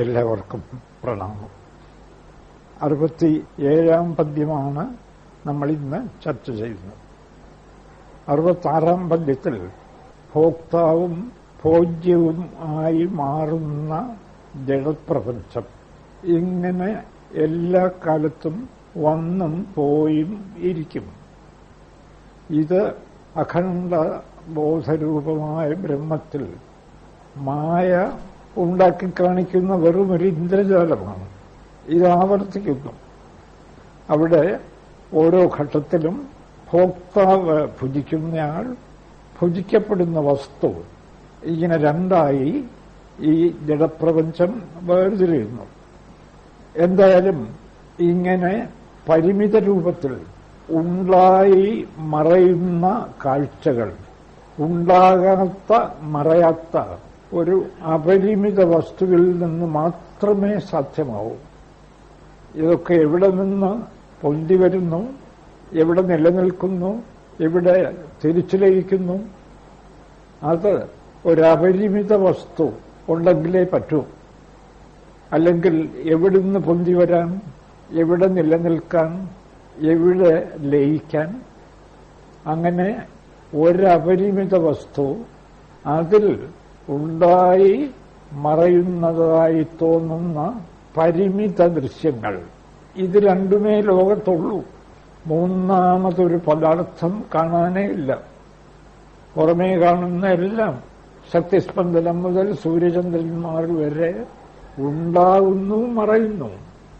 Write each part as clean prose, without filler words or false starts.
എല്ലാവർക്കും പ്രണാമം. 67-ാം പദ്യമാണ് നമ്മൾ ഇന്ന് ചർച്ച ചെയ്യുന്നത്. 66-ാം പദ്യത്തിൽ ഭോക്താവും ഭോജ്യവും ആയി മാറുന്ന ജഡപ്രപഞ്ചം ഇങ്ങനെ എല്ലാ കാലത്തും വന്നും പോയും ഇരിക്കും. ഇത് അഖണ്ഡ ബോധരൂപമായ ബ്രഹ്മത്തിൽ മായ ഉണ്ടാക്കി കാണിക്കുന്ന വെറുമൊരു ഇന്ദ്രജാലമാണ്. ഇത് ആവർത്തിക്കുന്നു. അവിടെ ഓരോ ഘട്ടത്തിലും ഭോക്താവ് ഭുജിക്കുന്നയാൾ, ഭുജിക്കപ്പെടുന്ന വസ്തു, ഇങ്ങനെ രണ്ടായി ഈ ജഡപ്രപഞ്ചം വേർതിരിയുന്നു. എന്തായാലും ഇങ്ങനെ പരിമിത രൂപത്തിൽ ഉണ്ടായി മറയുന്ന കാഴ്ചകൾ, ഉണ്ടാകാത്ത മറയാത്ത ഒരു അപരിമിത വസ്തുവിൽ നിന്ന് മാത്രമേ സാധ്യമാവൂ. ഇതൊക്കെ എവിടെ നിന്ന് പൊന്തി വരുന്നു, എവിടെ നിലനിൽക്കുന്നു, എവിടെ തിരിച്ചു ലയിക്കുന്നു? അത് ഒരപരിമിത വസ്തു ഉണ്ടെങ്കിലേ പറ്റൂ. അല്ലെങ്കിൽ എവിടുന്ന് പൊന്തി വരാൻ, എവിടെ നിലനിൽക്കാൻ, എവിടെ ലയിക്കാൻ? അങ്ങനെ ഒരപരിമിത വസ്തു, അതിൽ ഉണ്ടായി മറയുന്നതായി തോന്നുന്ന പരിമിത ദൃശ്യങ്ങൾ, ഇത് രണ്ടുമേ ലോകത്തുള്ളൂ. മൂന്നാമതൊരു പദാർത്ഥം കാണാനേ ഇല്ല. പുറമേ കാണുന്ന എല്ലാം, ശക്തിസ്പന്ദനം മുതൽ സൂര്യചന്ദ്രന്മാർ വരെ ഉണ്ടാകുന്നു, മറയുന്നു.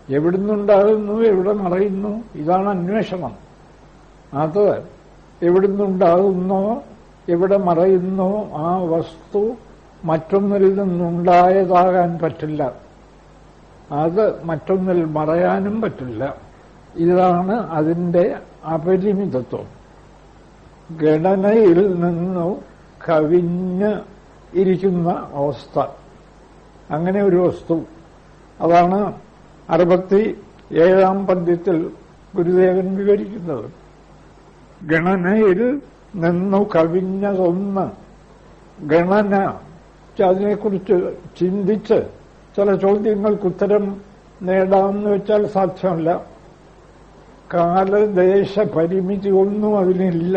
എവിടുന്നുണ്ടാകുന്നു, എവിടെ മറയുന്നു? ഇതാണ് അന്വേഷണം. അത് എവിടുന്നുണ്ടാകുന്നോ, എവിടെ മറയുന്നോ ആ വസ്തു മറ്റൊന്നിൽ നിന്നുണ്ടായതാകാൻ പറ്റില്ല. അത് മറ്റൊന്നിൽ മറയാനും പറ്റില്ല. ഇതാണ് അതിന്റെ അപരിമിതത്വം. ഗണനയിൽ നിന്നു കവിഞ്ഞ് ഇരിക്കുന്ന അവസ്ഥ, അങ്ങനെ ഒരു വസ്തു. അതാണ് 67-ാം പദ്യത്തിൽ ഗുരുദേവൻ വിവരിക്കുന്നത്. ഗണനയിൽ നിന്നു കവിഞ്ഞതൊന്ന്. ഗണന, അതിനെക്കുറിച്ച് ചിന്തിച്ച് ചില ചോദ്യങ്ങൾക്ക് ഉത്തരം നേടാമെന്ന് വെച്ചാൽ സാധ്യമല്ല. കാലദേശ പരിമിതി ഒന്നും അതിനില്ല.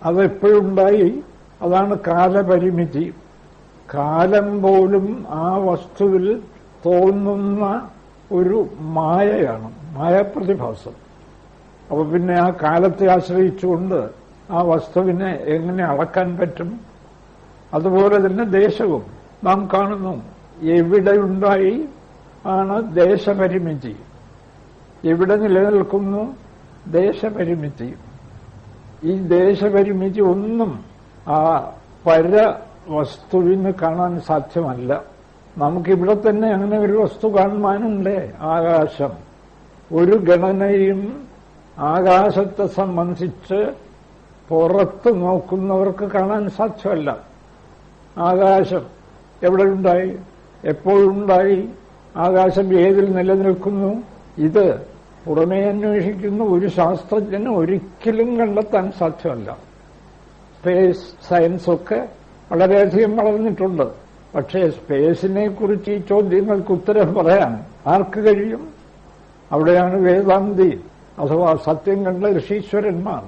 അതെപ്പോഴുണ്ടായി, അതാണ് കാലപരിമിതി. കാലം പോലും ആ വസ്തുവിൽ തോന്നുന്ന ഒരു മായയാണ്, മായാപ്രതിഭാസം. അപ്പൊ പിന്നെ ആ കാലത്തെ ആശ്രയിച്ചുകൊണ്ട് ആ വസ്തുവിനെ എങ്ങനെ അളക്കാൻ പറ്റും? അതുപോലെ തന്നെ ദേശവും നാം കാണുന്നു. എവിടെയുണ്ടായി ആണ് ദേശപരിമിതി, എവിടെ നിലനിൽക്കുന്നു ദേശപരിമിതി. ഈ ദേശപരിമിതി ഒന്നും ആ പരവസ്തുവിന് കാണാൻ സാധ്യമല്ല. നമുക്കിവിടെ തന്നെ അങ്ങനെ ഒരു വസ്തു കാണുവാനുണ്ട്, ആകാശം. ഒരു ഗണനയും ആകാശത്തെ സംബന്ധിച്ച് പുറത്ത് നോക്കുന്നവർക്ക് കാണാൻ സാധ്യമല്ല. ആകാശം എവിടെയുണ്ടായി, എപ്പോഴുണ്ടായി, ആകാശം ഏതിൽ നിലനിൽക്കുന്നു? ഇത് പുറമേ അന്വേഷിക്കുന്ന ഒരു ശാസ്ത്രജ്ഞന് ഒരിക്കലും കണ്ടെത്താൻ സാധ്യമല്ല. സ്പേസ് സയൻസൊക്കെ വളരെയധികം വളർന്നിട്ടുണ്ട്. പക്ഷേ സ്പേസിനെ കുറിച്ച് ഈ ചോദ്യങ്ങൾക്ക് ഉത്തരം പറയാൻ ആർക്ക് കഴിയും? അവിടെയാണ് വേദാന്തി അഥവാ സത്യം കണ്ട ഋഷീശ്വരന്മാർ.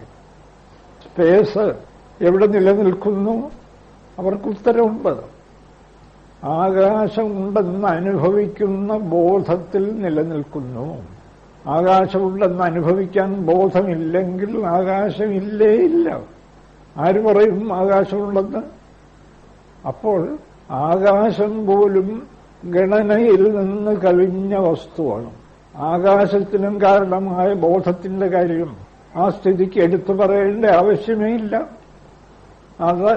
സ്പേസ് എവിടെ നിലനിൽക്കുന്നു? അവർക്ക് ഉത്തരവുണ്ട്. ആകാശമുണ്ടെന്ന് അനുഭവിക്കുന്ന ബോധത്തിൽ നിലനിൽക്കുന്നു. ആകാശമുണ്ടെന്ന് അനുഭവിക്കാൻ ബോധമില്ലെങ്കിൽ ആകാശമില്ലേ ഇല്ല. ആര് പറയും ആകാശമുണ്ടെന്ന്? അപ്പോൾ ആകാശം പോലും ഗണനയിൽ നിന്ന് കവിഞ്ഞ വസ്തുവാണ്. ആകാശത്തിനും കാരണമായ ബോധത്തിന്റെ കാര്യം ആ സ്ഥിതിക്ക് എടുത്തു പറയേണ്ട ആവശ്യമേ ഇല്ല. അത്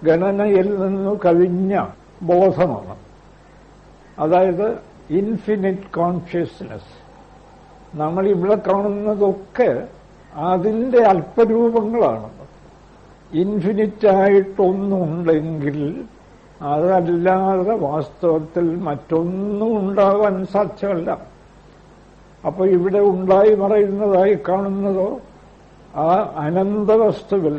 ഗണനയിൽ നിന്ന് കവിഞ്ഞ ബോധമാണ്. അതായത് ഇൻഫിനിറ്റ് കോൺഷ്യസ്നെസ്. നമ്മൾ ഇവിടെ കാണുന്നതൊക്കെ അതിന്റെ അല്പരൂപങ്ങളാണ്. ഇൻഫിനിറ്റായിട്ടൊന്നുണ്ടെങ്കിൽ അതല്ലാതെ വാസ്തവത്തിൽ മറ്റൊന്നും ഉണ്ടാവാൻ സാധ്യമല്ല. അപ്പൊ ഇവിടെ ഉണ്ടായി മറയുന്നതായി കാണുന്നതോ ആ അനന്തവസ്തുവിൽ,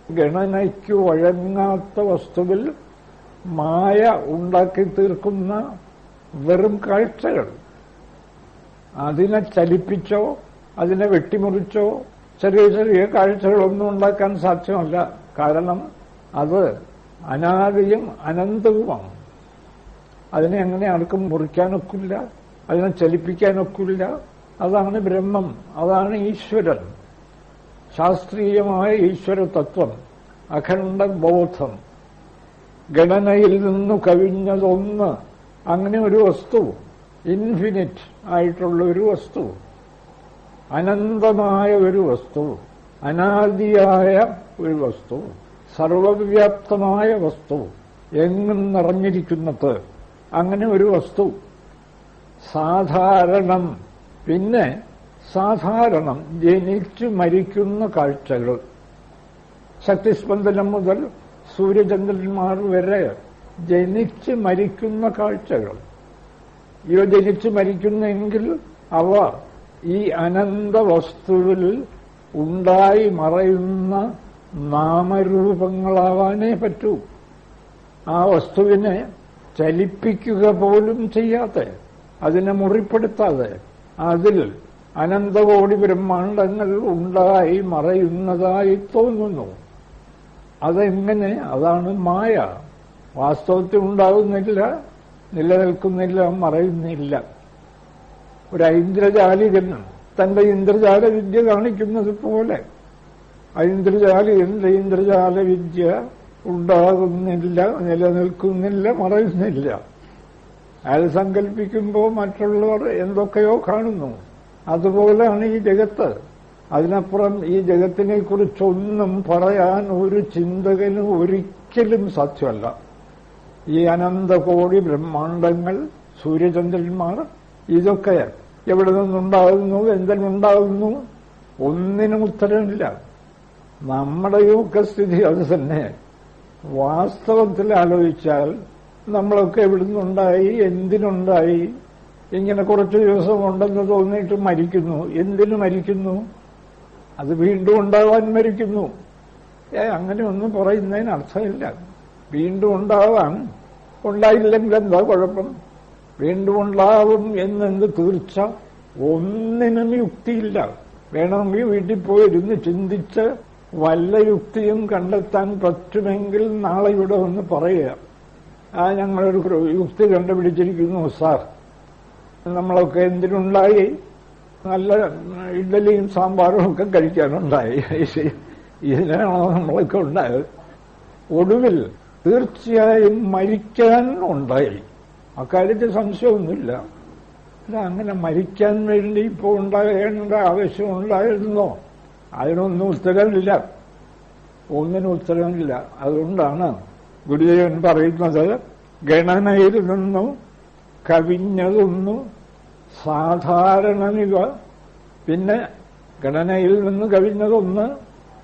ഗണനയ്ക്ക് വഴങ്ങാത്ത വസ്തുവിൽ മായ ഉണ്ടാക്കി തീർക്കുന്ന വെറും കാഴ്ചകൾ. അതിനെ ചലിപ്പിച്ചോ അതിനെ വെട്ടിമുറിച്ചോ ചെറിയ ചെറിയ കാഴ്ചകളൊന്നും ഉണ്ടാക്കാൻ സാധ്യമല്ല. കാരണം അത് അനാദിയും അനന്തവുമാണ്. അതിനെ അങ്ങനെ ആർക്കും മുറിക്കാനൊക്കില്ല, അതിനെ ചലിപ്പിക്കാനൊക്കില്ല. അതാണ് ബ്രഹ്മം, അതാണ് ഈശ്വരൻ. ശാസ്ത്രീയമായ ഈശ്വര തത്വം, അഖണ്ഡ ബോധം, ഗണനയിൽ നിന്നു കവിഞ്ഞതൊന്ന്, അങ്ങനെ ഒരു വസ്തു, ഇൻഫിനിറ്റ് ആയിട്ടുള്ള ഒരു വസ്തു, അനന്തമായ ഒരു വസ്തു, അനാദിയായ ഒരു വസ്തു, സർവവ്യാപ്തമായ വസ്തു, എങ്ങും നിറഞ്ഞിരിക്കുന്നത്, അങ്ങനെ ഒരു വസ്തു. സാധാരണം, പിന്നെ സാധാരണം ജനിച്ചു മരിക്കുന്ന കാഴ്ചകൾ, ശക്തിസ്പന്ദനം മുതൽ സൂര്യചന്ദ്രന്മാർ വരെ ജനിച്ച് മരിക്കുന്ന കാഴ്ചകൾ. ഇവ ജനിച്ച് മരിക്കുന്നെങ്കിൽ അവ ഈ അനന്ത വസ്തുവിൽ ഉണ്ടായി മറയുന്ന നാമരൂപങ്ങളാവാനേ പറ്റൂ. ആ വസ്തുവിനെ ചലിപ്പിക്കുക പോലും ചെയ്യാതെ, അതിനെ മുറിപ്പെടുത്താതെ അതിൽ അനന്തകോടി ബ്രഹ്മാണ്ടങ്ങൾ ഉണ്ടായി മറയുന്നതായി തോന്നുന്നു. അതെങ്ങനെ? അതാണ് മായ. വാസ്തവത്തിൽ ഉണ്ടാകുന്നില്ല, നിലനിൽക്കുന്നില്ല, മറയുന്നില്ല. ഒരു ഐന്ദ്രജാലികൻ തന്റെ ഇന്ദ്രജാല വിദ്യ കാണിക്കുന്നത് പോലെ ഐന്ദ്രജാലികന്റെ ഇന്ദ്രജാല വിദ്യ ഉണ്ടാകുന്നില്ല, നിലനിൽക്കുന്നില്ല, മറയുന്നില്ല. അയാൾ സങ്കല്പിക്കുമ്പോൾ മറ്റുള്ളവർ എന്തൊക്കെയോ കാണുന്നു. അതുപോലെയാണ് ഈ ജഗത്ത്. അതിനപ്പുറം ഈ ജഗത്തിനെ കുറിച്ചൊന്നും പറയാൻ ഒരു ചിന്തകന് ഒരിക്കലും സാധ്യമല്ല. ഈ അനന്തകോടി ബ്രഹ്മാണ്ടങ്ങൾ, സൂര്യചന്ദ്രന്മാർ, ഇതൊക്കെ എവിടെ നിന്നുണ്ടാകുന്നു, എന്തിനുണ്ടാകുന്നു, ഒന്നിനും ഉത്തരമില്ല. നമ്മുടെയൊക്കെ സ്ഥിതി അത് തന്നെ. വാസ്തവത്തിൽ ആലോചിച്ചാൽ നമ്മളൊക്കെ എവിടെ നിന്നുണ്ടായി, എന്തിനുണ്ടായി? ഇങ്ങനെ കുറച്ചു ദിവസം ഉണ്ടെന്ന് തോന്നിയിട്ട് മരിക്കുന്നു. എന്തിനു മരിക്കുന്നു? അത് വീണ്ടും ഉണ്ടാവാൻ മരിക്കുന്നു. അങ്ങനെ ഒന്നും പറയുന്നതിന് അർത്ഥമില്ല. വീണ്ടും ഉണ്ടാവാൻ, ഉണ്ടായില്ലെങ്കിൽ എന്താ കുഴപ്പം? വീണ്ടും ഉണ്ടാവും എന്നെന്ത് തീർച്ച? ഒന്നിനും യുക്തിയില്ല. വേണമെങ്കിൽ വീട്ടിൽ പോയിരുന്ന് ചിന്തിച്ച് വല്ല യുക്തിയും കണ്ടെത്താൻ പറ്റുമെങ്കിൽ നാളെ ഇവിടെ ഒന്ന് പറയുക, ഞങ്ങളൊരു യുക്തി കണ്ടുപിടിച്ചിരിക്കുന്നു സാർ. നമ്മളൊക്കെ എന്തിനുണ്ടായി? നല്ല ഇഡ്ഡലിയും സാമ്പാറും ഒക്കെ കഴിക്കാനുണ്ടായി. ഇതിനാണോ നമ്മളൊക്കെ ഉണ്ടായത്? ഒടുവിൽ തീർച്ചയായും മരിക്കാൻ ഉണ്ടായി. അക്കാര്യത്തിൽ സംശയമൊന്നുമില്ല. അങ്ങനെ മരിക്കാൻ വേണ്ടി ഇപ്പോൾ ഉണ്ടാകേണ്ട ആവശ്യമുണ്ടായിരുന്നോ? അതിനൊന്നും ഉത്തരമില്ല, ഒന്നിനും ഉത്തരമില്ല. അതുകൊണ്ടാണ് ഗുരുദേവൻ പറയുന്നത്, ഗണനയിൽ നിന്നും കവിഞ്ഞതൊന്നു സാധാരണമിവ. പിന്നെ ഗണനയിൽ നിന്ന് കവിഞ്ഞതൊന്ന്,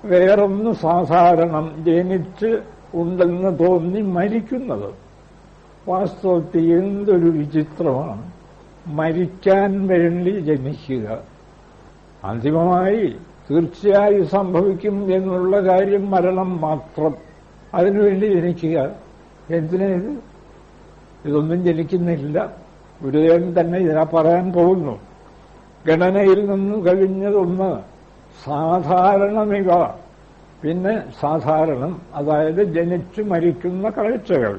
വേറൊന്ന് സാധാരണം, ജനിച്ച് ഉണ്ടെന്ന് തോന്നി മരിക്കുന്നത്. വാസ്തവത്തിൽ എന്തൊരു വിചിത്രമാണ് മരിക്കാൻ വേണ്ടി ജനിക്കുക. അന്തിമമായി തീർച്ചയായും സംഭവിക്കും എന്നുള്ള കാര്യം മരണം മാത്രം. അതിനുവേണ്ടി ജനിക്കുക. എന്തിനേത്? ഇതൊന്നും ജനിക്കുന്നില്ല. ഗുരുദേവൻ തന്നെ ഇതിനെ പറയാൻ പോകുന്നു. ഗണനയിൽ നിന്ന് കഴിഞ്ഞതൊന്ന് സാധാരണമിവ. പിന്നെ സാധാരണം, അതായത് ജനിച്ചു മരിക്കുന്ന കാഴ്ചകൾ.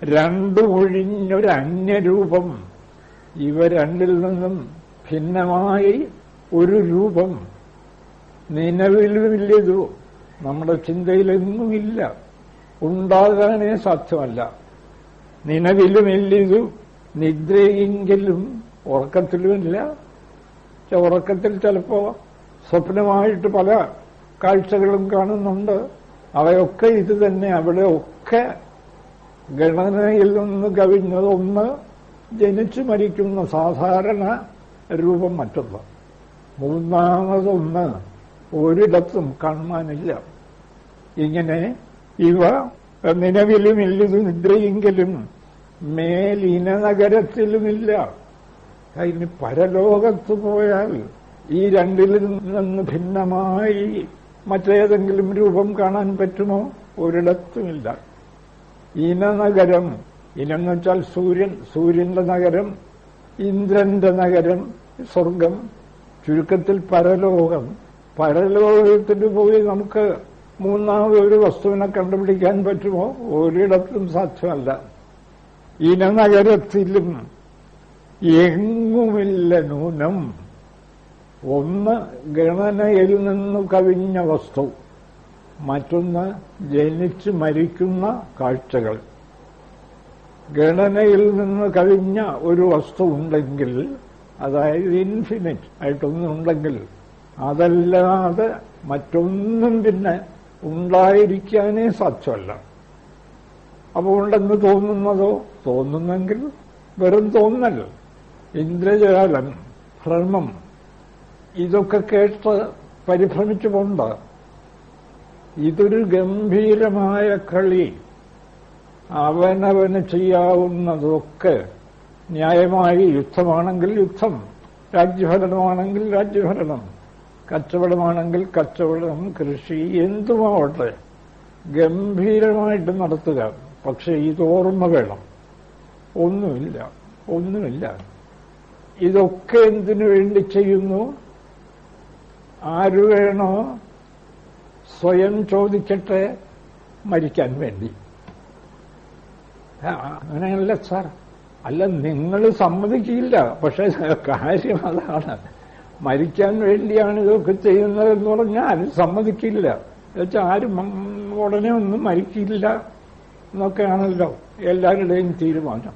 രണ്ടു ഒഴിഞ്ഞൊരു അന്യരൂപം. ഇവ രണ്ടിൽ നിന്നും ഭിന്നമായി ഒരു രൂപം. നിലവിലുമില്ലതു, നമ്മുടെ ചിന്തയിലെങ്ങുമില്ല, ഉണ്ടാകാനേ സാധ്യമല്ല. നിലവിലുമില്ലതു, നിദ്രയെങ്കിലും ഉറക്കത്തിലുമില്ല. ഉറക്കത്തിൽ ചിലപ്പോ സ്വപ്നമായിട്ട് പല കാഴ്ചകളും കാണുന്നുണ്ട്. അവയൊക്കെ ഇത് തന്നെ. അവിടെ ഒക്കെ ഗണനയിൽ നിന്ന് കവിഞ്ഞതൊന്ന്, ജനിച്ചു മരിക്കുന്ന സാധാരണ രൂപം മറ്റൊന്ന്. മൂന്നാമതൊന്ന് ഒരിടത്തും കാണാനില്ല. ഇങ്ങനെ ഇവ നിലവിലുമില്ലതു, നിദ്രയെങ്കിലും മേലിന നഗരത്തിലുമില്ല. അതിന് പരലോകത്ത് പോയാൽ ഈ രണ്ടിൽ നിന്ന് ഭിന്നമായി മറ്റേതെങ്കിലും രൂപം കാണാൻ പറ്റുമോ? ഒരിടത്തുമില്ല. ഇനനഗരം, ഇനെന്ന് വെച്ചാൽ സൂര്യന്റെ നഗരം, ഇന്ദ്രന്റെ നഗരം, സ്വർഗം, ചുരുക്കത്തിൽ പരലോകം. പരലോകത്തിൽ പോയി നമുക്ക് മൂന്നാമതൊരു വസ്തുവിനെ കണ്ടുപിടിക്കാൻ പറ്റുമോ? ഒരിടത്തും സാധ്യമല്ല. ഇനനഗരത്തിലും എങ്ങുമില്ല നൂനം. ഒന്ന് ഗണനയിൽ നിന്ന് കവിഞ്ഞ വസ്തു, മറ്റൊന്ന് ജനിച്ച് മരിക്കുന്ന കാഴ്ചകൾ. ഗണനയിൽ നിന്ന് കവിഞ്ഞ ഒരു വസ്തു ഉണ്ടെങ്കിൽ, അതായത് ഇൻഫിനിറ്റ് ആയിട്ടൊന്നുണ്ടെങ്കിൽ, അതല്ലാതെ മറ്റൊന്നും പിന്നെ ഉണ്ടായിരിക്കാനേ സാധ്യമല്ല. അപ്പോൾ ഉണ്ടെന്ന് തോന്നുന്നെങ്കിൽ വെറും തോന്നൽ. ഇന്ദ്രജാലം, ഭ്രമം, ഇതൊക്കെ കേട്ട് പരിഭ്രമിച്ചു പോണ്ട. ഇതൊരു ഗംഭീരമായ കളി. അവനവന് ചെയ്യാവുന്നതൊക്കെ ന്യായമായി, യുദ്ധമാണെങ്കിൽ യുദ്ധം, രാജ്യഭരണമാണെങ്കിൽ രാജ്യഭരണം, കച്ചവടമാണെങ്കിൽ കച്ചവടം, കൃഷി, എന്തുമാവട്ടെ ഗംഭീരമായിട്ട് നടത്തുക. പക്ഷെ ഇത് ഓർമ്മ വേണം, ഒന്നുമില്ല. ഇതൊക്കെ എന്തിനു വേണ്ടി ചെയ്യുന്നു? ആര് വേണോ സ്വയം ചോദിക്കട്ടെ, മരിക്കാൻ വേണ്ടി. അങ്ങനെയല്ല സാർ, അല്ല, നിങ്ങൾ സമ്മതിക്കില്ല. പക്ഷെ കാര്യം അതാണ്, മരിക്കാൻ വേണ്ടിയാണ് ഇതൊക്കെ ചെയ്യുന്നതെന്ന് പറഞ്ഞാൽ ആരും സമ്മതിക്കില്ല. എന്നുവെച്ചാൽ ആരും ഉടനെ ഒന്നും മരിക്കില്ല എന്നൊക്കെയാണല്ലോ എല്ലാവരുടെയും തീരുമാനം.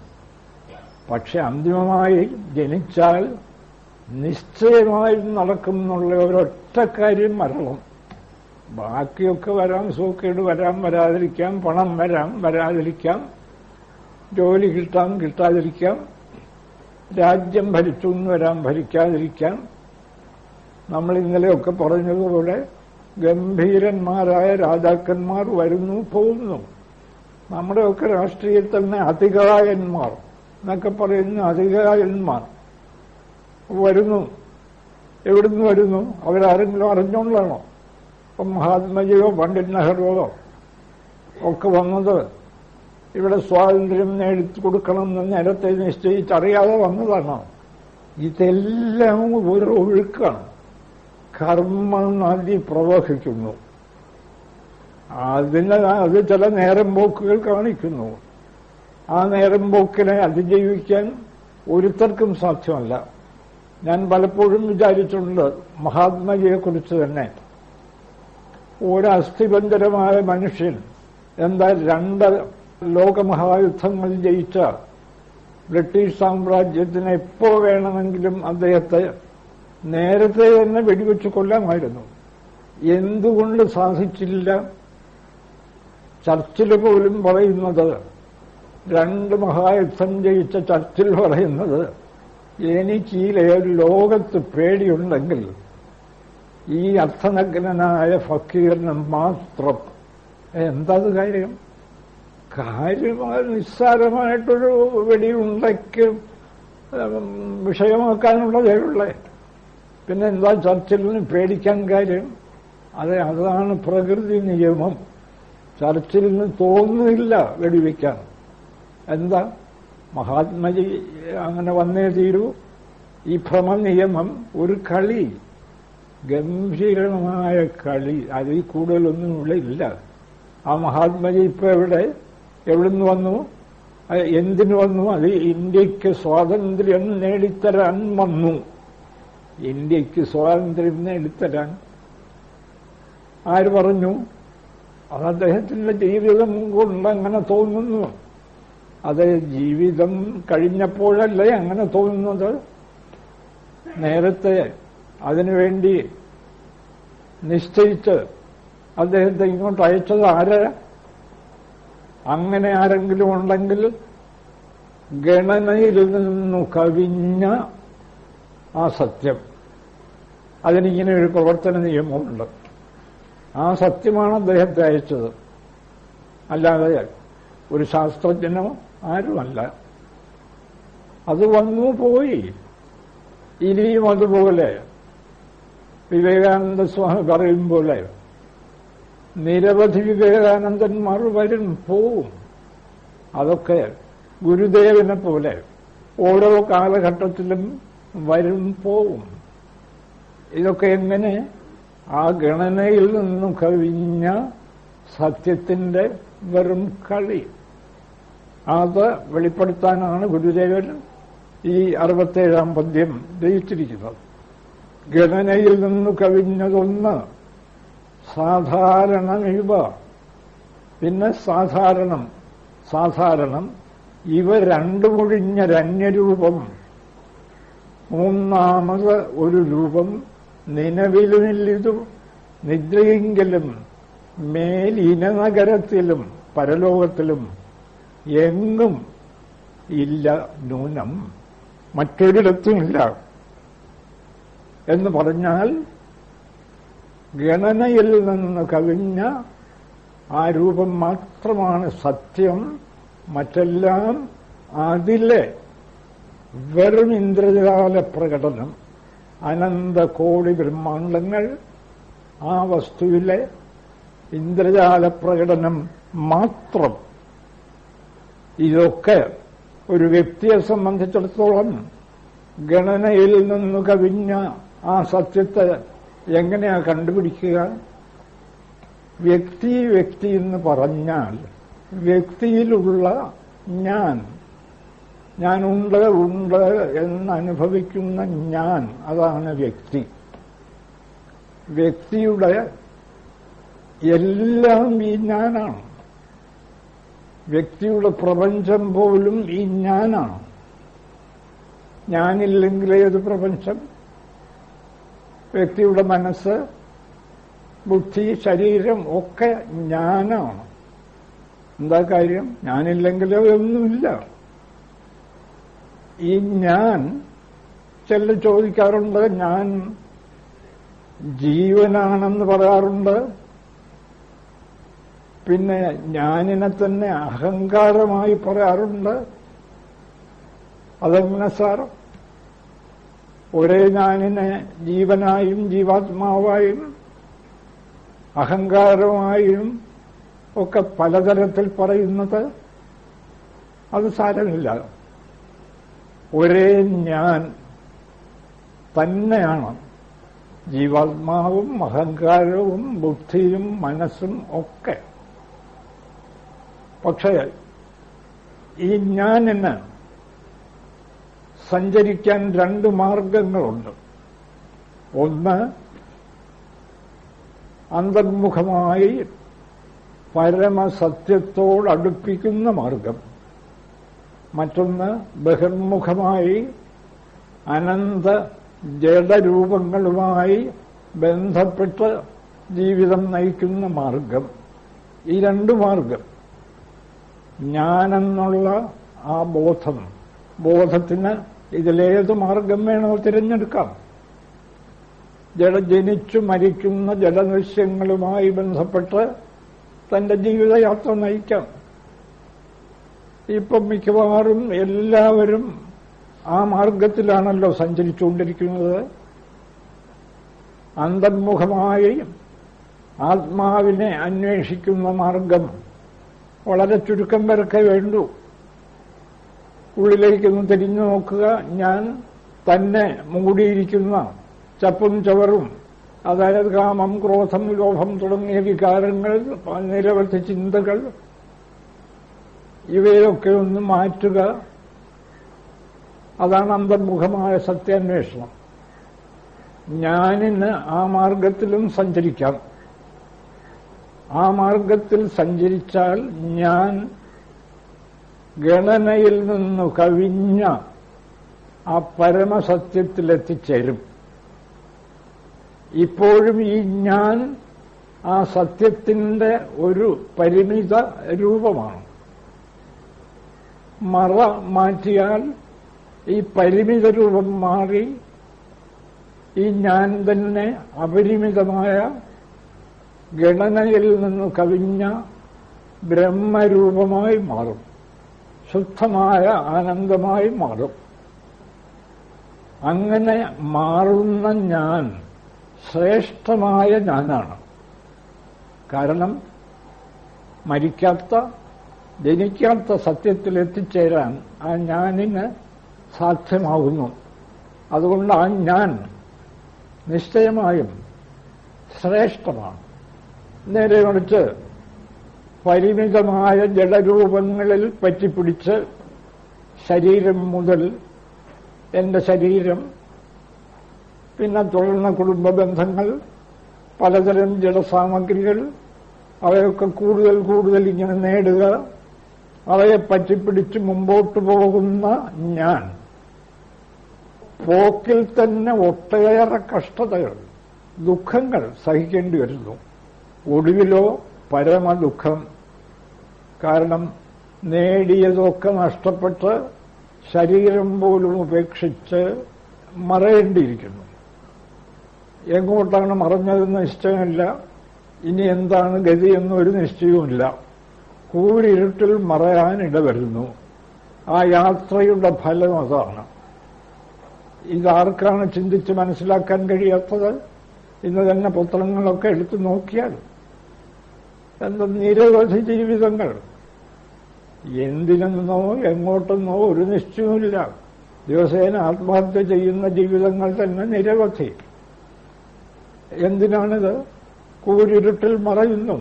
പക്ഷെ അന്തിമമായി ജനിച്ചാൽ നിശ്ചയമായും നടക്കുന്നുള്ള ഒരൊറ്റ കാര്യം മരണം. ബാക്കിയൊക്കെ വരാം, സൂക്കേട് വരാം, വരാതിരിക്കാം, പണം വരാം, വരാതിരിക്കാം, ജോലി കിട്ടാം, കിട്ടാതിരിക്കാം, രാജ്യം ഭരിച്ചു എന്ന് വരാം, ഭരിക്കാതിരിക്കാം. നമ്മൾ ഇന്നലെയൊക്കെ പറഞ്ഞതുപോലെ ഗംഭീരന്മാരായ രാജാക്കന്മാർ വരുന്നു, പോകുന്നു. നമ്മുടെയൊക്കെ രാഷ്ട്രീയത്തിൽ തന്നെ അധികായന്മാർ എന്നൊക്കെ പറയുന്ന അധികായന്മാർ വരുന്നു. എവിടുന്ന് വരുന്നു? അവരാരെങ്കിലും അറിഞ്ഞുകൊണ്ടാണോ? ഇപ്പം മഹാത്മജിയോ പണ്ഡിറ്റ് നെഹ്റുവോ ഒക്കെ വന്നത് ഇവിടെ സ്വാതന്ത്ര്യം നേടിക്കൊടുക്കണമെന്ന് നേരത്തെ നിശ്ചയിച്ചറിയാതെ വന്നതാണോ? ഇതെല്ലാം ഒരു ഒഴുക്കാണ്. കർമ്മ നദി പ്രവഹിക്കുന്നു. അത് ചില നേരം പോക്കുകൾ കാണിക്കുന്നു. ആ നേരം പോക്കിനെ അതിജീവിക്കാൻ ഒരുത്തർക്കും സാധ്യമല്ല. ഞാൻ പലപ്പോഴും വിചാരിച്ചിട്ടുണ്ട് മഹാത്മജിയെക്കുറിച്ച് തന്നെ. ഒരസ്ഥിപഞ്ജരമായ മനുഷ്യൻ, എന്താ 2 ലോകമഹായുദ്ധങ്ങൾ ജയിച്ച ബ്രിട്ടീഷ് സാമ്രാജ്യത്തിന് എപ്പോ വേണമെങ്കിലും അദ്ദേഹത്തെ നേരത്തെ തന്നെ വെടിവെച്ച് കൊല്ലാമായിരുന്നു. എന്തുകൊണ്ട് സാധിച്ചില്ല? ചർച്ചിൽ പോലും പറയുന്നത്, 2 മഹായുദ്ധം ജയിച്ച ചർച്ചിൽ പറയുന്നത്, എനിക്ക് ഈ ലോകത്ത് പേടിയുണ്ടെങ്കിൽ ഈ അർത്ഥനഗ്നനായ ഫക്കീറിന് മാത്രം. എന്താത് കാര്യം? നിസ്സാരമായിട്ടൊരു വെടിയുണ്ടയ്ക്ക് വിഷയമാക്കാനുള്ളതേ ഉള്ളേ. പിന്നെ എന്താ ചർച്ചിലിന് പേടിക്കാൻ കാര്യം? അതാണ് പ്രകൃതി നിയമം. ചർച്ചിലിന് തോന്നുന്നില്ല വെടിവെക്കാൻ. എന്താ? മഹാത്മജി അങ്ങനെ വന്നേ തീരൂ. ഈ ഭ്രമനിയമം ഒരു കളി, ഗംഭീരമായ കളി. അതിൽ കൂടുതലൊന്നും ഇവിടെ ഇല്ല. ആ മഹാത്മജി ഇപ്പൊ എവിടുന്ന് വന്നു? എന്തിനു വന്നു? അത് ഇന്ത്യക്ക് സ്വാതന്ത്ര്യം നേടിത്തരാൻ വന്നു. ഇന്ത്യക്ക് സ്വാതന്ത്ര്യം നേടിത്തരാൻ ആര് പറഞ്ഞു? അത് അദ്ദേഹത്തിന്റെ ജീവിതം കൊണ്ട് അങ്ങനെ തോന്നുന്നു. അത് ജീവിതം കഴിഞ്ഞപ്പോഴല്ലേ അങ്ങനെ തോന്നുന്നത്? നേരത്തെ അതിനുവേണ്ടി നിശ്ചയിച്ച് അദ്ദേഹത്തെ ഇങ്ങോട്ട് അയച്ചത് ആര്? അങ്ങനെ ആരെങ്കിലും ഉണ്ടെങ്കിൽ ഗണനയിൽ നിന്നു കവിഞ്ഞ ആ സത്യം, അതിനിങ്ങനെ ഒരു പ്രവർത്തന നിയമമുണ്ട്. ആ സത്യമാണ് അദ്ദേഹത്തെ അയച്ചത്. അല്ലാതെ ഒരു ശാസ്ത്രജ്ഞനോ ആരുമല്ല. അത് വന്നു പോയി. ഇനിയും അതുപോലെ വിവേകാനന്ദ സ്വാമി പറയും പോലെ നിരവധി വിവേകാനന്ദന്മാർ വരും, പോവും. അതൊക്കെ ഗുരുദേവനെ പോലെ ഓരോ കാലഘട്ടത്തിലും വരും പോവും. ഇതൊക്കെ എങ്ങനെ? ആ ഗണനയിൽ നിന്നും കവിഞ്ഞ സത്യത്തിന്റെ വെറും കളി. അത് വെളിപ്പെടുത്താനാണ് ഗുരുദേവൻ ഈ 67-ാം പദ്യം രചിച്ചിരിക്കുന്നത്. ഗണനയിൽ നിന്ന് കവിഞ്ഞതൊന്ന് സാധാരണമിവ. പിന്നെ സാധാരണം ഇവ രണ്ടുമൊഴിഞ്ഞൊരന്യരൂപം. മൂന്നാമത് ഒരു രൂപം നിലവിലുമില്ലിതു നിദ്രയെങ്കിലും മേലിനനഗരത്തിലും പരലോകത്തിലും എങ്ങും ഇല്ല നൂനം, മറ്റൊരിടത്തുമില്ല എന്ന് പറഞ്ഞാൽ ഗണനയിൽ നിന്ന് കവിഞ്ഞ ആ രൂപം മാത്രമാണ് സത്യം. മറ്റെല്ലാം അതിലെ വെറും ഇന്ദ്രജാല പ്രകടനം. അനന്തകോടി ബ്രഹ്മാണ്ടങ്ങൾ ആ വസ്തുവിലെ ഇന്ദ്രജാല പ്രകടനം മാത്രം. ഇതൊക്കെ ഒരു വ്യക്തിയെ സംബന്ധിച്ചിടത്തോളം ഗണനയിൽ നിന്ന് കവിഞ്ഞ ആ സത്യത്തെ എങ്ങനെയാ കണ്ടുപിടിക്കുക? വ്യക്തി എന്ന് പറഞ്ഞാൽ വ്യക്തിയിലുള്ള ഞാനുണ്ട് എന്നനുഭവിക്കുന്ന ഞാൻ, അതാണ് വ്യക്തി. വ്യക്തിയുടെ എല്ലാം ഈ ഞാനാണ്. വ്യക്തിയുടെ പ്രപഞ്ചം പോലും ഈ ഞാനാണ്. ഞാനില്ലെങ്കിൽ ഏത് പ്രപഞ്ചം? വ്യക്തിയുടെ മനസ്സ്, ബുദ്ധി, ശരീരം ഒക്കെ ഞാനാണ്. എന്താ കാര്യം? ഞാനില്ലെങ്കിൽ ഒന്നുമില്ല. ഈ ഞാൻ ചിലർ ചോദിക്കാറുണ്ട്, ഞാൻ ജീവനാണെന്ന് പറയാറുണ്ട്. പിന്നെ ഞാനിനെ തന്നെ അഹങ്കാരമായി പറയാറുണ്ട്. അതെങ്ങനെ സാർ? ഒരേ ഞാനിനെ ജീവനായും ജീവാത്മാവായും അഹങ്കാരമായും ഒക്കെ പലതരത്തിൽ പറയുന്നത്? അത് സാരമില്ല. ഒരേ ഞാൻ തന്നെയാണ് ജീവാത്മാവും അഹങ്കാരവും ബുദ്ധിയും മനസ്സും ഒക്കെ. പക്ഷേ ഈ ഞാനിന് സഞ്ചരിക്കാൻ രണ്ട് മാർഗങ്ങളുണ്ട്. ഒന്ന് അന്തർമുഖമായി പരമസത്യത്തോടടുപ്പിക്കുന്ന മാർഗം. മറ്റൊന്ന് ബഹിർമുഖമായി അനന്ത ജഡരൂപങ്ങളുമായി ബന്ധപ്പെട്ട് ജീവിതം നയിക്കുന്ന മാർഗം. ഈ രണ്ടു മാർഗം. ഞാനെന്നുള്ള ആ ബോധത്തിന് ഇതിലേത് മാർഗം വേണോ തിരഞ്ഞെടുക്കാം. ജനിച്ചു മരിക്കുന്ന ജഡദൃശ്യങ്ങളുമായി ബന്ധപ്പെട്ട് തന്റെ ജീവിതയാത്ര നയിക്കാം. ഇപ്പം മിക്കവാറും എല്ലാവരും ആ മാർഗത്തിലാണല്ലോ സഞ്ചരിച്ചുകൊണ്ടിരിക്കുന്നത്. അന്തർമുഖമായി ആത്മാവിനെ അന്വേഷിക്കുന്ന മാർഗം വളരെ ചുരുക്കം പേർക്കേ വേണ്ടൂ. ഉള്ളിലേക്കൊന്ന് തിരിഞ്ഞു നോക്കുക. ഞാൻ തന്നെ മൂടിയിരിക്കുന്ന ചപ്പും ചവറും, അതായത് കാമം, ക്രോധം, ലോഭം തുടങ്ങിയ വികാരങ്ങൾ, നിരവധി ചിന്തകൾ, ഇവയൊക്കെ ഒന്ന് മാറ്റുക. അതാണ് അന്തർമുഖമായ സത്യാന്വേഷണം. ഞാനിന് ആ മാർഗത്തിലും സഞ്ചരിക്കാം. ആ മാർഗത്തിൽ സഞ്ചരിച്ചാൽ ഞാൻ ഗണനയിൽ നിന്നു കവിഞ്ഞ ആ പരമസത്യത്തിലെത്തിച്ചേരും. ഇപ്പോഴും ഈ ഞാൻ ആ സത്യത്തിന്റെ ഒരു പരിമിത രൂപമാണ്. മറ മാറ്റിയാൽ ഈ പരിമിത രൂപം മാറി ഈ ഞാൻ തന്നെ അപരിമിതമായ ഗണനയിൽ നിന്ന് കവിഞ്ഞ ബ്രഹ്മരൂപമായി മാറും. ശുദ്ധമായ ആനന്ദമായി മാറും. അങ്ങനെ മാറുന്ന ഞാൻ ശ്രേഷ്ഠമായ ഞാനാണ്. കാരണം മരിക്കാത്ത, ജനിക്കാത്ത സത്യത്തിൽ എത്തിച്ചേരാൻ ആ ഞാനിന് സാധ്യമാകുന്നു. അതുകൊണ്ട് ആ ഞാൻ നിശ്ചയമായും ശ്രേഷ്ഠമാണ്. നേരെ മറിച്ച് പരിമിതമായ ജഡരൂപങ്ങളിൽ പറ്റിപ്പിടിച്ച് ശരീരം മുതൽ എന്റെ ശരീരം, പിന്നെ തുടർന്ന കുടുംബ ബന്ധങ്ങൾ, പലതരം ജഡസാമഗ്രികൾ, അവയൊക്കെ കൂടുതൽ കൂടുതൽ ഇങ്ങനെ നേടുക, അവയെ പറ്റിപ്പിടിച്ച് മുമ്പോട്ട് പോകുന്ന ഞാൻ പോക്കിൽ തന്നെ ഒട്ടേറെ കഷ്ടതകൾ, ദുഃഖങ്ങൾ സഹിക്കേണ്ടി വരുന്നു. ഒടുവിലോ പരമദുഃഖം. കാരണം നേടിയതൊക്കെ നഷ്ടപ്പെട്ട് ശരീരം പോലും ഉപേക്ഷിച്ച് മറയേണ്ടിയിരിക്കുന്നു. എങ്ങോട്ടാണ് മറഞ്ഞതെന്ന് നിശ്ചയമില്ല. ഇനി എന്താണ് ഗതിയെന്നൊരു നിശ്ചയവുമില്ല. കൂരിരുട്ടിൽ മറയാനിട വരുന്നു. ആ യാത്രയുടെ ഫലം അതാണ്. ഇതാർക്കാണ് ചിന്തിച്ച് മനസ്സിലാക്കാൻ കഴിയാത്തത്? ഇന്ന് തന്നെ പത്രങ്ങളൊക്കെ എടുത്തു നോക്കിയാൽ എന്താ നിരവധി ജീവിതങ്ങൾ, എന്തിനെന്നോ എങ്ങോട്ടെന്നോ ഒരു നിശ്ചയവുമില്ല. ദിവസേന ആത്മഹത്യ ചെയ്യുന്ന ജീവിതങ്ങൾ തന്നെ നിരവധി. എന്തിനാണിത്? കൂരിരുട്ടിൽ മറയുന്നു.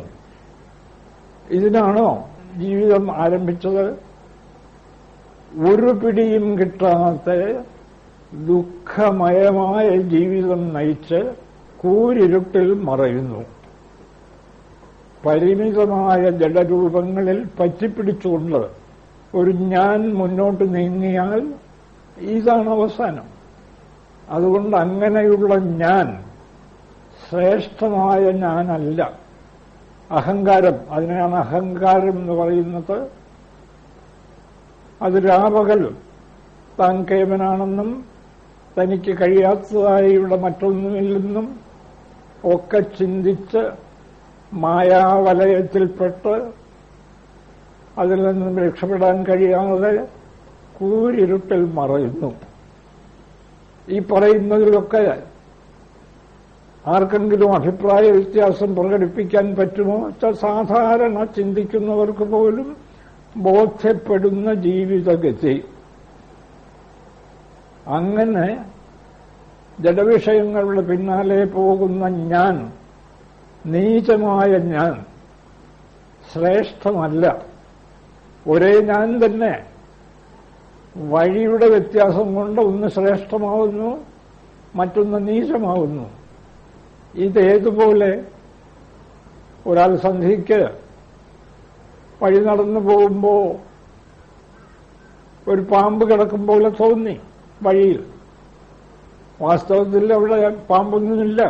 ഇതിനാണോ ജീവിതം ആരംഭിച്ചത്? ഒരു പിടിയും കിട്ടാത്ത ദുഃഖമയമായ ജീവിതം നയിച്ച് കൂരിരുട്ടിൽ മറയുന്നു. പരിമിതമായ ജഡരൂപങ്ങളിൽ പറ്റിപ്പിടിച്ചുകൊണ്ട് ഒരു ഞാൻ മുന്നോട്ട് നീങ്ങിയാൽ ഇതാണ് അവസാനം. അതുകൊണ്ട് അങ്ങനെയുള്ള ഞാൻ ശ്രേഷ്ഠമായ ഞാനല്ല. അഹങ്കാരം, അതിനെയാണ് അഹങ്കാരം എന്ന് പറയുന്നത്. അത് രാപകൽ താൻ കേവനാണെന്നും തനിക്ക് കഴിയാത്തതായുള്ള മറ്റൊന്നുമില്ലെന്നും ഒക്കെ ചിന്തിച്ച് മായാവലയത്തിൽപ്പെട്ട് അതിൽ നിന്നും രക്ഷപ്പെടാൻ കഴിയാതെ കൂരിരുട്ടിൽ മറയുന്നു. ഈ പറയുന്നതിലൊക്കെ ആർക്കെങ്കിലും അഭിപ്രായ വ്യത്യാസം പ്രകടിപ്പിക്കാൻ പറ്റുമോ വെച്ചാൽ സാധാരണ ചിന്തിക്കുന്നവർക്ക് പോലും ബോധ്യപ്പെടുന്ന ജീവിതഗതി. അങ്ങനെ ജഡവിഷയങ്ങളുടെ പിന്നാലെ പോകുന്ന ഞാൻ, നീചമായ ഞാൻ, ശ്രേഷ്ഠമല്ല. ഒരേ ഞാൻ തന്നെ വഴിയുടെ വ്യത്യാസം കൊണ്ട് ഒന്ന് ശ്രേഷ്ഠമാവുന്നു, മറ്റൊന്ന് നീചമാവുന്നു. ഇതേതുപോലെ ഒരാൾ സന്ധ്യയ്ക്ക് വഴി നടന്നു പോകുമ്പോൾ ഒരു പാമ്പ് കിടക്കും പോലെ തോന്നി വഴിയിൽ. വാസ്തവത്തിൽ അവിടെ പാമ്പൊന്നുമില്ല,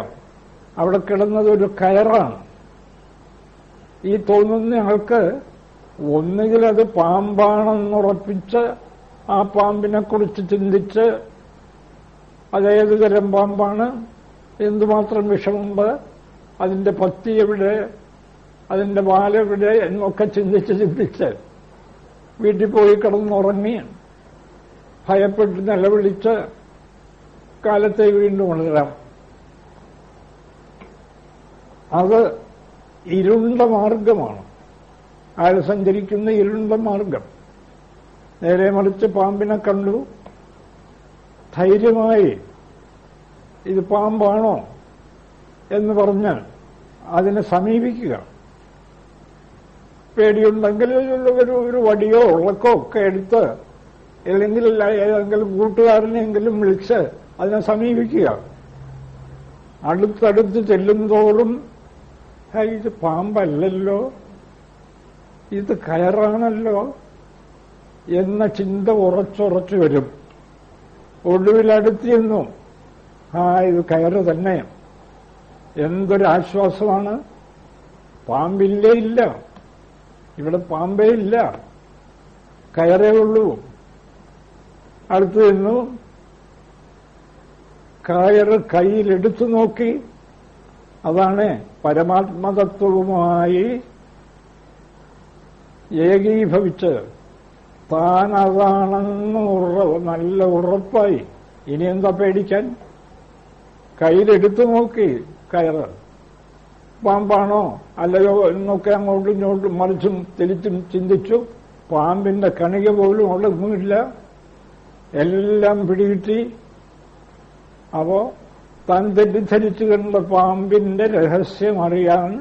അവിടെ കിടന്നത് ഒരു കയറാണ്. ഈ തോന്നുന്ന ആൾക്ക് ഒന്നുകിൽ അത് പാമ്പാണെന്നുറപ്പിച്ച് ആ പാമ്പിനെക്കുറിച്ച് ചിന്തിച്ച് അതേത് തരം പാമ്പാണ്, എന്തുമാത്രം വിഷമുണ്ട്, അതിന്റെ പത്തി എവിടെ, അതിന്റെ വാലെവിടെ എന്നൊക്കെ ചിന്തിച്ച് വീട്ടിൽ പോയി കിടന്നുറങ്ങി ഭയപ്പെട്ട് നിലവിളിച്ച് കാലത്തെ വീണ്ടും ഉണരാം. അത് ഇരുണ്ട മാർഗമാണ്, അയാൾ സഞ്ചരിക്കുന്ന ഇരുണ്ട മാർഗം. നേരെ മറിച്ച് പാമ്പിനെ കണ്ടു ധൈര്യമായി ഇത് പാമ്പാണോ എന്ന് പറഞ്ഞ് അതിനെ സമീപിക്കുക. പേടിയുണ്ടെങ്കിൽ ഒരു വടിയോ ഉളക്കോ ഒക്കെ എടുത്ത് അല്ലെങ്കിൽ ഏതെങ്കിലും കൂട്ടുകാരനെങ്കിലും വിളിച്ച് അതിനെ സമീപിക്കുക. അടുത്തടുത്ത് ചെല്ലുന്തോറും ഇത് പാമ്പല്ലല്ലോ, ഇത് കയറാണല്ലോ എന്ന ചിന്ത ഉറച്ചുറച്ചു വരും. ഒടുവിലടുത്തിരുന്നു, ഇത് കയറ് തന്നെ. എന്തൊരാശ്വാസമാണ്! പാമ്പില്ലേ ഇല്ല, ഇവിടെ പാമ്പേ ഇല്ല, കയറേ ഉള്ളൂ. അടുത്തു നിന്നു കയറ് കയ്യിലെടുത്തു നോക്കി. അതാണ് പരമാത്മതത്വവുമായി ഏകീഭവിച്ച് താൻ അതാണെന്ന് നല്ല ഉറപ്പായി. ഇനി എന്താ പേടിക്കാൻ? കയ്യിലെടുത്തു നോക്കി കയറ് പാമ്പാണോ അല്ലയോ എന്നൊക്കെ അങ്ങോട്ടും ഇങ്ങോട്ടും മറിച്ചും തിരിച്ചും ചിന്തിച്ചു. പാമ്പിന്റെ കണിക പോലും ഒന്നുമില്ല, എല്ലാം പിടികിട്ടി. അപ്പോ താൻ തെറ്റിദ്ധരിച്ചു കണ്ട പാമ്പിന്റെ രഹസ്യം അറിയാൻ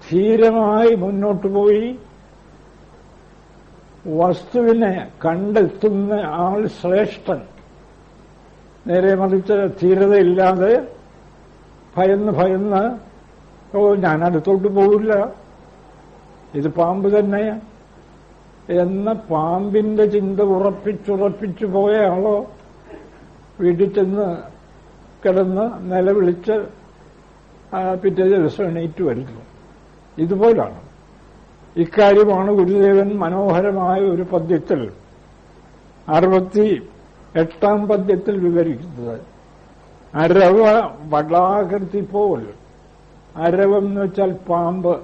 ധീരമായി മുന്നോട്ട് പോയി. വസ്തുവിനെ കണ്ടെത്തുന്ന ആൾ ശ്രേഷ്ഠൻ. നേരെ മറിച്ച് ധീരതയില്ലാതെ ഭയന്ന് ഞാൻ അടുത്തോട്ട് പോവില്ല, ഇത് പാമ്പ് തന്നെ എന്ന പാമ്പിന്റെ ചിന്ത ഉറപ്പിച്ചുറപ്പിച്ചു പോയ ആളോ വീട്ടിൽ ചെന്ന് കിടന്ന് നിലവിളിച്ച് പിറ്റേ ദിവസം എണീറ്റ് വരുന്നു. ഇതുപോലാണ്. ഇക്കാര്യമാണ് ഗുരുദേവൻ മനോഹരമായ ഒരു പദ്യത്തിൽ 68-ാം പദ്യത്തിൽ വിവരിക്കുന്നത്. അരവ വടാകൃതി പോൽ. അരവെന്ന് വെച്ചാൽ പാമ്പ്,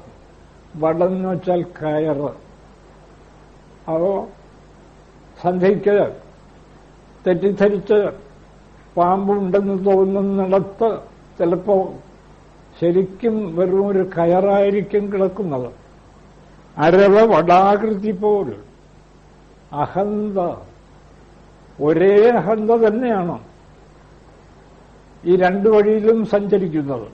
വടമെന്ന് വെച്ചാൽ കയറ്. അപ്പോ സന്ധ്യയ്ക്ക് തെറ്റിദ്ധരിച്ച് പാമ്പുണ്ടെന്ന് തോന്നുന്നിടത്ത് ചിലപ്പോ ശരിക്കും വെറും ഒരു കയറായിരിക്കും കിടക്കുന്നത്. അരവ വടാകൃതി പോൽ. അഹന്ത, ഒരേ അഹന്ത തന്നെയാണ് ഈ രണ്ടു വഴിയിലും സഞ്ചരിക്കുന്നത്.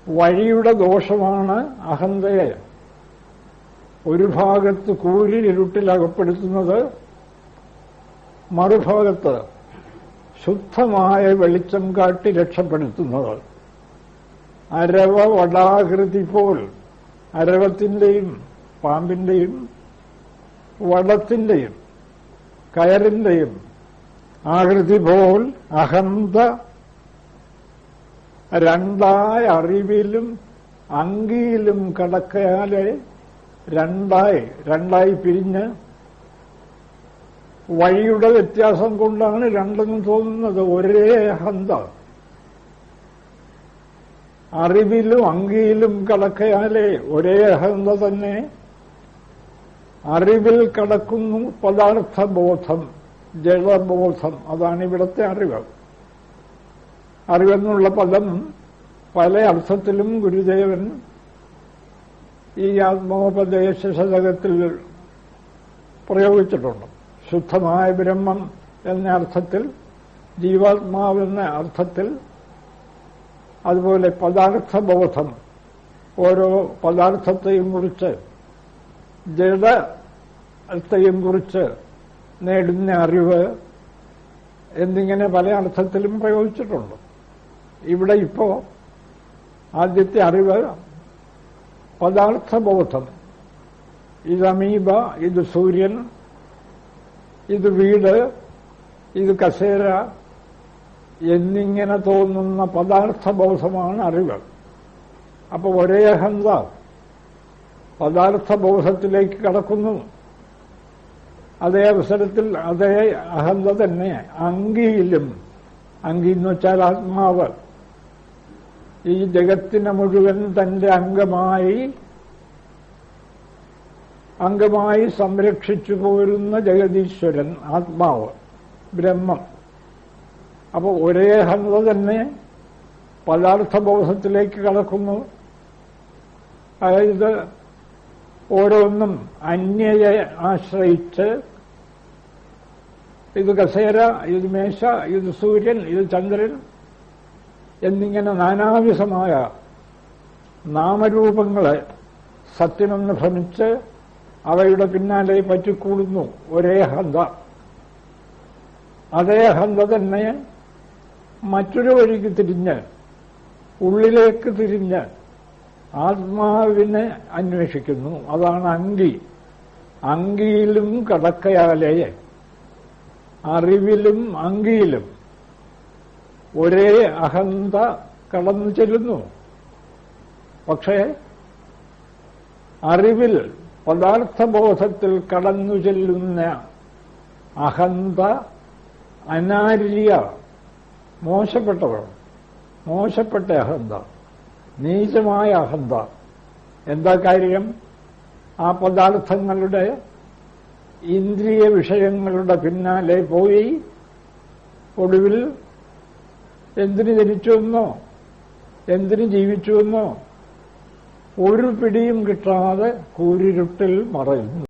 വഴിയുടെ ദോഷമാണ് അഹന്തയെ ഒരു ഭാഗത്ത് കൂരിരുട്ടിലകപ്പെടുത്തുന്നത്, മറുഭാഗത്ത് ശുദ്ധമായ വെളിച്ചം കാട്ടി രക്ഷപ്പെടുത്തുന്നത്. അരവ വടാകൃതി പോൽ. അരവത്തിന്റെയും പാമ്പിന്റെയും വടത്തിന്റെയും കയറിന്റെയും ആകൃതി പോൽ അഹന്ത രണ്ടായ അറിവിലും അങ്കിയിലും കടക്കാതെ രണ്ടായി പിരിഞ്ഞ് വഴിയുടെ വ്യത്യാസം കൊണ്ടാണ് രണ്ടെന്ന് തോന്നുന്നത്. ഒരേ അഹന്ത അറിവിലും അങ്കിയിലും കടക്കയാലേ ഒരേ അഹന്ത തന്നെ. അറിവിൽ കടക്കുന്നു പദാർത്ഥബോധം, ജഡബോധം. അതാണ് ഇവിടുത്തെ അറിവ്. അറിവെന്നുള്ള പദം പല അർത്ഥത്തിലും ഗുരുദേവൻ ഈ ആത്മോപദേശ ശതകത്തിൽ പ്രയോഗിച്ചിട്ടുണ്ട്. ശുദ്ധമായ ബ്രഹ്മം എന്ന അർത്ഥത്തിൽ, ജീവാത്മാവെന്ന അർത്ഥത്തിൽ, അതുപോലെ പദാർത്ഥബോധം, ഓരോ പദാർത്ഥത്തെയും കുറിച്ച്, ജഡത്തെയും കുറിച്ച് നേടുന്ന അറിവ് എന്നിങ്ങനെ പല അർത്ഥത്തിലും പ്രയോഗിച്ചിട്ടുണ്ട്. ഇവിടെ ഇപ്പോ ആദ്യത്തെ അറിവ് പദാർത്ഥബോധം. ഇത് അമീബ, ഇത് സൂര്യൻ, ഇത് വീട്, ഇത് കസേര എന്നിങ്ങനെ തോന്നുന്ന പദാർത്ഥബോധമാണ് അറിവ്. അപ്പൊ ഒരേ അഹന്ത പദാർത്ഥബോധത്തിലേക്ക് കടക്കുന്നു. അതേ അവസരത്തിൽ അതേ അഹന്ത തന്നെ അങ്കിയിലും, അങ്കി എന്ന് വെച്ചാൽ ആത്മാവ്, ഈ ജഗത്തിനെ മുഴുവൻ തന്റെ അംഗമായി സംരക്ഷിച്ചു പോരുന്ന ജഗദീശ്വരൻ, ആത്മാവ്, ബ്രഹ്മം. അപ്പോൾ ഒരേ അഹന്ത തന്നെ പദാർത്ഥബോധത്തിലേക്ക് കടക്കുന്നു. അതായത് ഓരോന്നും അന്യയെ ആശ്രയിച്ച്, ഇത് കസേര, ഇത് മേശ, ഇത് സൂര്യൻ, ഇത് ചന്ദ്രൻ എന്നിങ്ങനെ നാനാവിധമായ നാമരൂപങ്ങളെ സത്യമെന്ന് ഭ്രമിച്ച് അവയുടെ പിന്നാലെ പറ്റിക്കൂടുന്നു ഒരേ അഹന്ത. അതേ അഹന്ത തന്നെ മറ്റൊരു വഴിക്ക് തിരിഞ്ഞ്, ഉള്ളിലേക്ക് തിരിഞ്ഞ് ആത്മാവിനെ അന്വേഷിക്കുന്നു. അതാണ് അങ്കി. അങ്കിയിലും കടക്കയാലേ അറിവിലും അങ്കിയിലും ഒരേ അഹന്ത കടന്നു ചെല്ലുന്നു. പക്ഷേ അറിവിൽ, പദാർത്ഥബോധത്തിൽ കടന്നു ചെല്ലുന്ന അഹന്ത അനാര്യ, മോശപ്പെട്ടവർ, മോശപ്പെട്ട അഹന്ത, നീചമായ അഹന്ത. എന്താ കാര്യം? ആ പദാർത്ഥങ്ങളുടെ, ഇന്ദ്രിയ വിഷയങ്ങളുടെ പിന്നാലെ പോയി ഒടുവിൽ എന്തിന് ജനിച്ചുവെന്നോ എന്തിന് ജീവിച്ചുവെന്നോ ഒരു പിടിയും കിട്ടാതെ കൂരിരുട്ടിൽ മറയുന്നു.